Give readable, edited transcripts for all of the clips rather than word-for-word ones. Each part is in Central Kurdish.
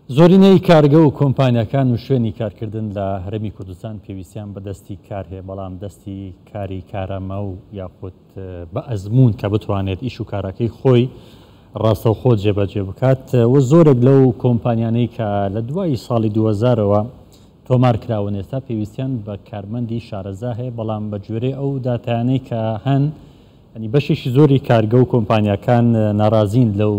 زۆرینەی کارگە و کۆمپانیەکان و شوێنی کارکردن لە هەرێمی کوردستان پێویستیان بە دەستی کار هەیە، بەڵام دەستی کاری کارەمە و یاخود بە ئەزمون کە بتوانێت ئیش و کارەکەی خۆی ڕاستەوخۆ جێبەجێ بکات و زۆرێک لەو کۆمپانیانەی کە لە دوای ساڵی 2000ەوە تۆمار کراون ئێستا پێویستیان بە کارمەندی شارەزا هەیە، بەڵام بە گوێرەی ئەو داتانەی کە هەن ینی بەشێکی زۆری کارگە و کۆمپانیەکان ناڕازین لەو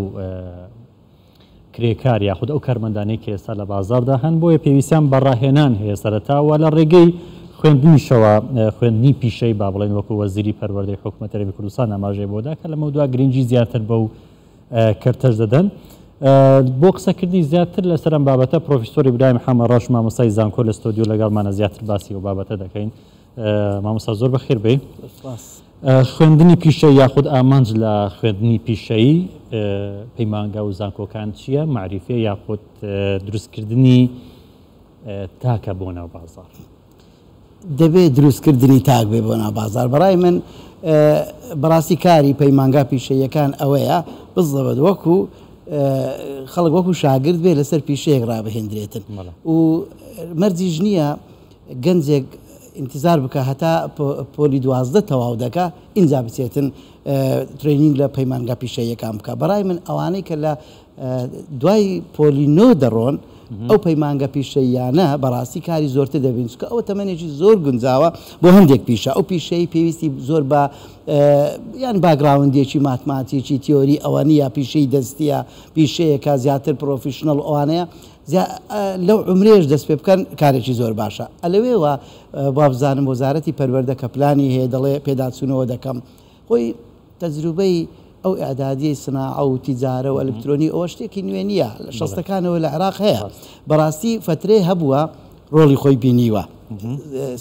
کرێکار یاخود ئەو کارمەندانەی کە ئێستا لە بازاردا هەن، بۆیە پێویستیان بەڕاهێنان هەیە سەرەتاوە لە ڕێگەی خوێندنیشەوە، خوێندنی پیشەی با بڵێن وەکو وەزیری پەروەردەی حکوومەت هەرێمی کوردستان ئاماژەی بۆدا کە لەمە دوا گرنگی زیاتر بەو کەرتەش دەدەن. بۆ قسەکردنی زیاتر لەسەر ئەم بابەتە پرۆفیسۆر ئیبراهیم حەمەڕاش مامۆستای زانکۆ لە ستۆدیۆ لەگەڵمانە زیاتر باسی ئەو بابەتە دەکەین. مامۆستا زۆر بەخێر بێ. خوێندنی پیشەی یاخود ئامانج لە خوێندنی پیشەیی پەیمانگە و زانکۆکان چییە؟ معریفێ یاخود دروستکردنی تاکە بۆ ناو بازار؟ دەبێت دروستکردنی تاک بێ بۆ ناو بازار. بەڕای من بەڕاستی کاری پەیمانگا پیشەیەکان ئەوەیە بزڵەوەت وەکو خەڵک وەکو شاگرد بێ لەسەر پیشەیەک ڕابهێنرێتن و مەرجیش نییە گەنجێک انتظار بکە هەتا پۆلی 12 تەواو دەکا ئینجا بچێتن ترێنینگ لە پەیمانگا پیشەیەکان بکە. بەڕای من ئەوانەی کە لە دوای پۆلی 9 دەڕۆن ئەو پەیمانگە پیشەیانە بەڕاستی کاری زۆرتر دەبین، چکە ئەوە تەمەنێکی زۆر گونجاوە بۆ هەندێک پیشە. ئەو پیشەی پێویستی زۆر بە یان باگراوندێکی ماتماتیکی تیۆری ئەوە نیە، پیشەی دەستیە، پیشەیەکە زیاتر پرۆفیشنەڵ ئەوانەیە لەو عمرێش دەست پێ بکەن کارێکی زۆر باشە. ئەلەوێوە با بزانم وەزارەتی پەروەردە کە پلانی هەیە دەڵێ پێداچوونەوە دەکەم، خۆی تەجروبەی ئەو ئەعدادیەی سناعە و تیجارە و ئەلکترۆنی ئەوە شتێکی نوێ نییە، لە شەستەکانەوە لە عێراق هەیە. بەڕاستی فترەی هەبووە ڕۆڵی خۆی بینیوە.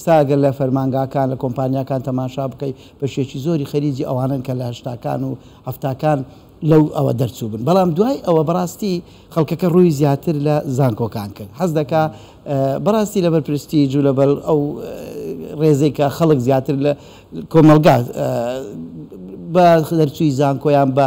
ساگەر لە فەرمانگاکان لە کۆمپانیاکان تەماشا بکەیت بەشێکی زۆری خەریجی ئەوانن کە لە هەشتاکان و هەفتاکان لەو ئەوە دەرچوو بن، بەڵام دوای ئەوە بەڕاستی خەڵکەکە ڕووی زیاتر لە زانکۆکان کرد. حەز دەکا بەڕاستی لەبەر پرستیج و لەبەر ئەو ڕێزەی کە خەڵک زیاتر لە کۆمەلگا بە دەرچووی زانکۆیان بە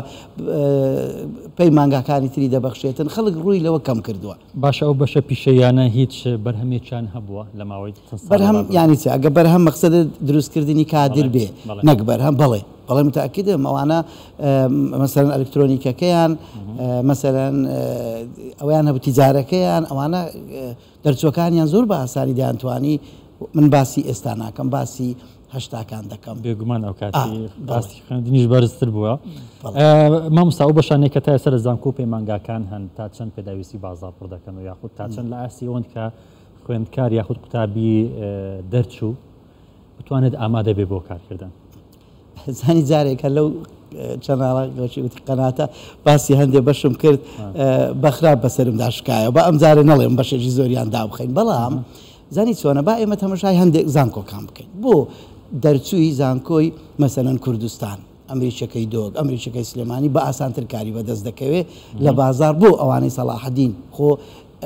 پەیمانگاکانی تری دەبەخشێتن، خەڵک ڕووی لەوە کەم کردووە. باشە ئەو بەشە پیشەیانە هیچ بەرهەمێکیان هەبووە لە ماوەی بەرهەم یانی چ ئەگە بەرهەم مەقسەدە دروستکردنی کادر بێ نەک بەرهەم بەڵێ بەڵێ متأکدم ئەوانە مەسەلەن ئەلکترۆنیکەکەیان مەسەلەن ئەویان هەبوو تیجارەکەیان ئەوانە دەرچوەکانیان زۆر بە ئاسانی دەیانتوانی. من باسی ئێستا ناکەم، باسی هەشتاکان دەکەم. بێگومان ئەو کاتی باسی خوێندنیش بەرزتر بووە. مامۆستا ئەو بەشانێک کە تا ئێستا لە زانکۆ پەیمانگاکان هەن تا چەند پێداویستی بازار پڕ دەکەن و یاخود تا چەند لە ئاستی ئەوەن کە خوێندکار یاخود قوتابی دەرچوو بتوانێت ئامادە بێ بۆ کارکردن؟ زانی جارێکە لەو چەناڵی قەناتە باسی هەندێک بەشم کرد بەخراپ بەسرم داشکایە بە ئەم جارە نەڵێم بەشێکی زۆریان دابخەین، بەڵام زانی چۆنە با ئێمە تەماشای هەندێک زانکۆکان بکەین بۆ دەرچووی زانکۆی مەسەلەن کوردستان، ئەمریکەکەی دۆگ، ئەمریکەکەی سلێمانی بە ئاسانتر کاری بەدەست دەکەوێت لە بازار بۆ ئەوانەی سەلاحەدین. خۆ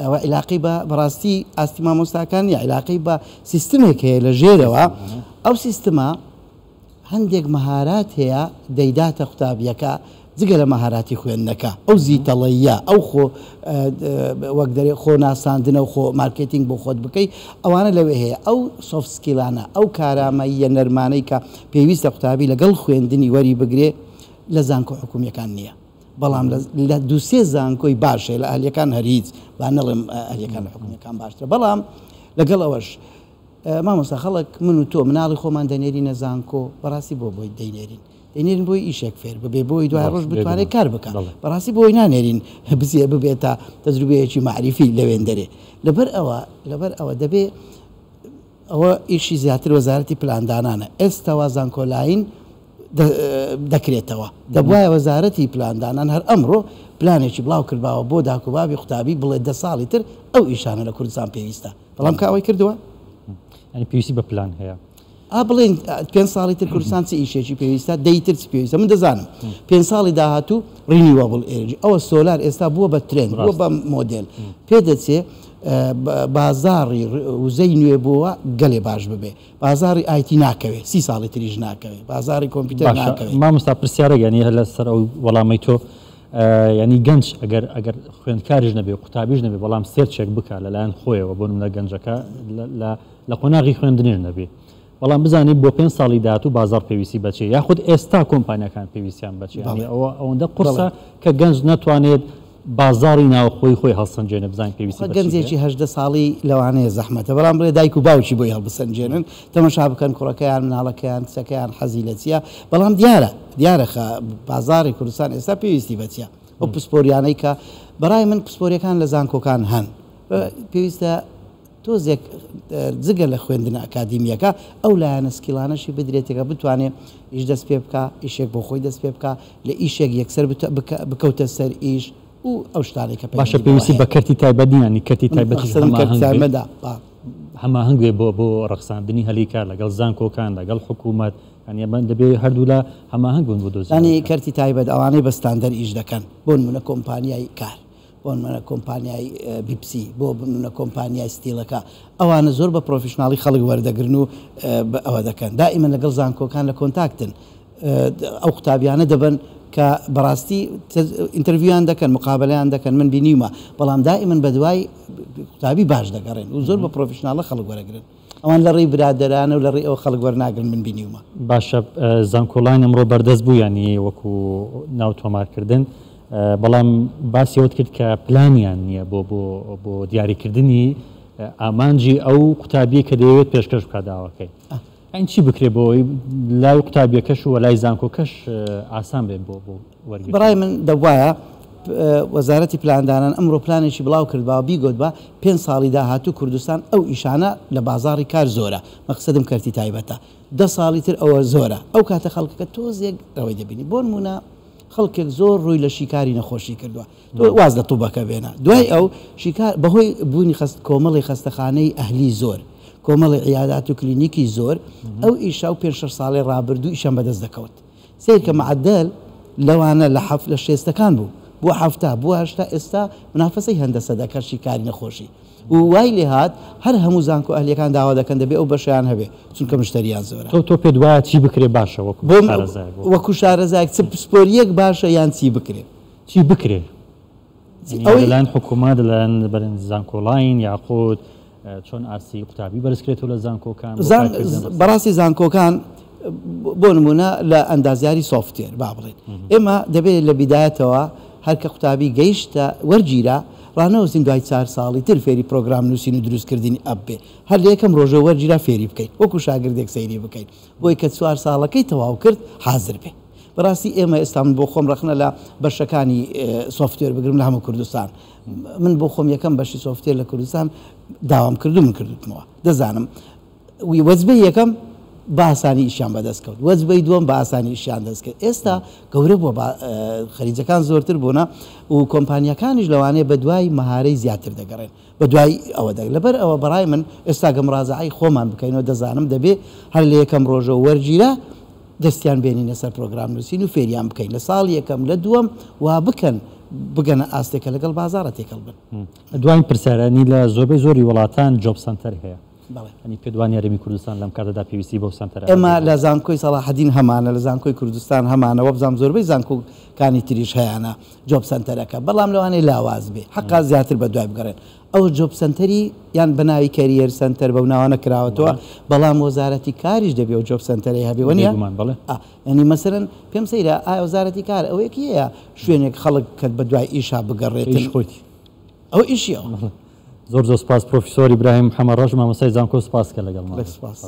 ئەوە علاقی بە بەڕاستی ئاستی مامۆستاکان یا علاقی بە سیستمێک هەیە لە ژێرەوە، ئەو سیستمە هەندێک مەهارات هەیە دەیداتە قوتابیەکە جگە لە مەهاراتی خوێندنەکە، ئەو زیتەڵەیە ئەو خۆ وەک دەرێ خۆ ناساندنە و خۆ مارکتینگ بۆ خۆت بکەیت ئەوانە لەوێ هەیە. ئەو سۆفت سکیلانە ئەو کارامەیە نەرمانەی کە پێویستە قوتابی لەگەڵ خوێندنی وەری بگرێ لە زانکۆ حکومیەکان نییە، بەڵام لە دووسێ زانکۆی باشێ لە ئەهلیەکان هەریج با نەڵێم ئەهلیەکان لە حکومیەکان باشترە. بەڵام لەگەڵ ئەوەش مامۆستا خەڵک من و تۆ مناڵی خۆمان دەنێرینە زانکۆ بەڕاستی بۆ بۆی دەینێرین بۆی ئیشێک فێر ببێ بۆی دوای ڕۆژ بتوانێت کار بکات، بەڕاستی بۆی نانێرین بزیە ببێتە تەجروبەیەکی معریفی لەوێن دەرێ. لەبەر ئەوە دەبێ ئەوە ئیشی زیاتر وەزارەتی پلاندانانە. ئێستاوا زانکۆلاین دەکرێتەوە، دەبوایە وەزارەتی پلاندانان هەر ئەمڕۆ پلانێکی بڵاو کردباوە بۆ داکوبابی قوتابی بڵێ 10 ساڵی تر ئەو ئیشانە لە کوردستان پێویستە، بەڵام کاوای کردووە ینی پێویستی بە پلان هەیە. بڵێن 5 ساڵی تر کوردستان چ ئیشێکی پێویستە دەیتر چ پێویستە. من دەزانم 5 ساڵی داهاتوو ڕینیوەبڵ ئێنەرژی ئەوە سۆلار ئێستا بووە بە ترند بووە بە مۆدێل پێدەچێ بازاری وزەی نوێ بووە گەلێ باش ببێ، بازاری ئایتی ناکەوێت 30 ساڵی تریش ناکەوێت، بازاری کۆمپیوتەر ناکەوێت. مامۆستا پرسیارە یعنی لەسەر ئەو وەڵامی تۆ ینی گەنج ئەگەر خوێندکاریش نەبێ قوتابیش نەبێ بەڵام سێرچێک بکە لەلایەن خۆیەوە بۆ منە گەنجەکە لە قۆناغی خوێندنێ نەبێ بەڵام بزانیت بۆ 5 ساڵی داهاتوو بازار پێویستی بچێ یاخود ئێستا کۆمپانیەکان پێویستیان بچێ ئەوەندە قورسە کە گەنج ناتوانێت بازاری ناوخۆی خۆی هەڵسەنجێنە بزانین پێویستی گەنجێکی 18 ساڵی لەوانەیە زەحمەتە بەڵام بڵێ دایک و باوکی بۆی هەڵبسەنجێنن تەمەشا بکەن کوڕەکەیان مناڵەکەیان کچەکەیان حەزی لە چیە بەڵام دیارە بازاری کوردستان ئێستا پێویستی بەچیە ئەو پسپۆریانەی کە بەڕای من پسپۆریەکان لە زانکۆکان هەن پێویستە تۆزێک جگە لە خوێندنە ئەکادیمیەکە ئەو لایەنە سکیلانەشی بدرێتێکە بتوانێت ئیش دەست پێ بکە ئیشێک بۆ خۆی دەست پێ بکە لە ئیشێک یەکسەر بکەوتە سەر ئیش و ئەو شتانێکە باشە پێویستی بە کەرتی تایبەتنیانی کەرتی تایبەتمەدا هەماهنگێ بۆ ڕەخساندنی هەلیکار لەگەڵ زانکۆکان لەگەڵ حکوومەت ئەنیەمە دەبێت هەردوو لە هەماهنگ بوون بۆ دۆزانی کەرتی تایبەت ئەوانەی بەستاندەر ئیش دەکەن بۆ منە کۆمپانیای کار بۆ منە کۆمپانیای بیپسی بۆ منە کۆمپانیای ستیلەکە ئەوانە زۆر بە پرۆفشناڵی خەڵک وەردەگرن و ئەوە دەکەن دائیمە لەگەڵ زانکۆکان لە کۆنتاکتن ئەو قوتابیانە دەبن کە بەڕاستی ئینتەرویویان دەکەن مقابلەیان دەکەن من بینیمە بەڵام دائیمەن بە دوای قوتابی باش دەگەڕێن و زۆر بە پرۆفشناڵە خەڵک وەرەگرن ئەوان لە ڕێی برادەرانە و لە ڕێی ئەو خەڵک وەرناگرن من بینیومە باشە زانکۆڵان ئەمڕۆ بەردەست بوو ینی وەکو ناو تۆمارکردن بەڵام باسیەوەت کرد کە پلانیان نییە بۆ دیاریکردنی ئامانجی ئەو قوتابی کە دەیەوێت پێشکەش بکات داواکەی ئەین چی بکرێ بۆی لای قوتابیەکەش و لای زانکۆکەش ئاسان بێت بۆ وەرگرتن بەڕای من دەبواە وەزارەتی پلاندانان ئەمڕۆ پلانێکی بڵاو کردباوە بیگۆت بە 5 ساڵی داهاتوو کوردستان ئەو ئیشانە لە بازاری کار زۆرە مەقسەدم کەرتی تایبەتە 10 ساڵی تر ئەوە زۆرە ئەو کاتە خەڵکەکە تۆزێک ئەوەی دەبینی بۆ نمونە خەڵکێک زۆر ڕووی لە شیکاری نەخۆشی کردووە واز لە تووبەکە بێنە دوای ئەو شیکار بەهۆی بوونی کۆمەڵی خەستەخانەی ئەهلی زۆر کۆمەڵی عیادات و کلینیکی زۆر ئەو ئیشا و 5 ساڵی ڕابردوو ئیشان بەدەست دەکەوت سیر کە معدل لەوانە لە شێستەکان بوو بۆ هەفتا بۆ هەشتا ئێستا منافەسەی هەندەسە دەکات شیکاری نەخۆشی و وای لێ هات هەر هەموو زانکۆ ئەهلیەکان داوا دەکەن دەبێ ئەو بەشیان هەبێ چونکە مشتریان زۆرە تۆ پێ دوایە چی بکرێ باشە وەکو شارەزایك چ پسپۆریەک باشە یان چی بکرێ چی بکرێ لەلایەن حکوومەت لەلایەن بەرەن زانکۆڵین یاخود چۆن ئاسی قوتابی بەرزکرێتەوە لە زانکۆکان بەڕاستی زانکۆکان بۆ نمونە لە ئەندازیاری سۆفتێر با بڵێن ئێمە دەبێت لە بیدایەتەوە هەرکە قوتابی گەیشتە وەرگیرە ڕانەوەزین دوای 4 ساڵی تر فێری پرۆگرام نووسین و دروستکردنی ئەبێ هەر لە یەکەم ڕۆژە وەرگیرە فێری بکەیت وەکو شاگردێک سەیری بکەیت بۆی کە 4 ساڵەکەی تەواو کرد حازر بێ بەڕاستی ئێمە ئێستا من بۆ خۆم ڕخنە لە بەشەکانی سۆفتێر بگرم لە هەموو کوردستان من بۆ خۆم یەکەم بەشی سۆفتێر لە کوردستان داوام کردو من کردوتمەوە دەزانم وەزبەی یەکەم بە ئاسانی ئیشیان بەدەست کەوت وەزبەی دووەم بە ئاسانی ئیشیان دەست کرد ئێستا گەورە بووە خەریجەکان زۆرتر بوونە و کۆمپانیەکانیش لەوانەیە بە دوای مەهارەی زیاتر دەگەڕێن بە دوای ئەوە لەبەر ئەوە بەڕای من ئێستا گەمڕازعی خۆمان بکەینەوە دەزانم دەبێ هەر لە یەکەم ڕۆژە وەرگیرە دەستیان بێنینە سەر پرۆگرام نووسین و فێریان بکەین لە ساڵ یەکەم لە دووەم وا بکەن بگەنە ئاستێکە لەگەڵ بازارە تێکەڵ بن دوای پرسیارانی لە زۆربەی زۆری وڵاتان جۆب سنتەر هەیە ئەنی پێدوانی هەرێمی کوردستان لەم کاتەدا پێویستی بۆ سنتەر ئێمە لە زانکۆی سەلاحەدین هەمانە لە زانکۆی کوردستان هەمانەوە بزانام زۆربەی زانکۆکانی تریش هەیەە جۆب سنتەرەکە بەڵام لەوانەیە لاواز بێ حقا زیاتر بە دوای بگەڕێن ئەو جۆب سنتەری یان بەناوی کەریەر سنتەر بەو ناوانە کراوەتەوە بەڵام وەزارەتی کاریش دەبێ و جۆب سنتەری هەبێ نیە ینی مەسەرەن پێم سەیرە ئایا وەزارەتی کار ئەوەیەکی هەیە شوێنێک خەڵک کە بە دوای ئیشا بگەڕێت خۆیت ئەو ئیشیەوە زۆر سپاس پرۆفیسۆر ئیبراهیم حەمەڕەش مامۆستای زانکۆ سپاس کە لەگەڵمان سپاس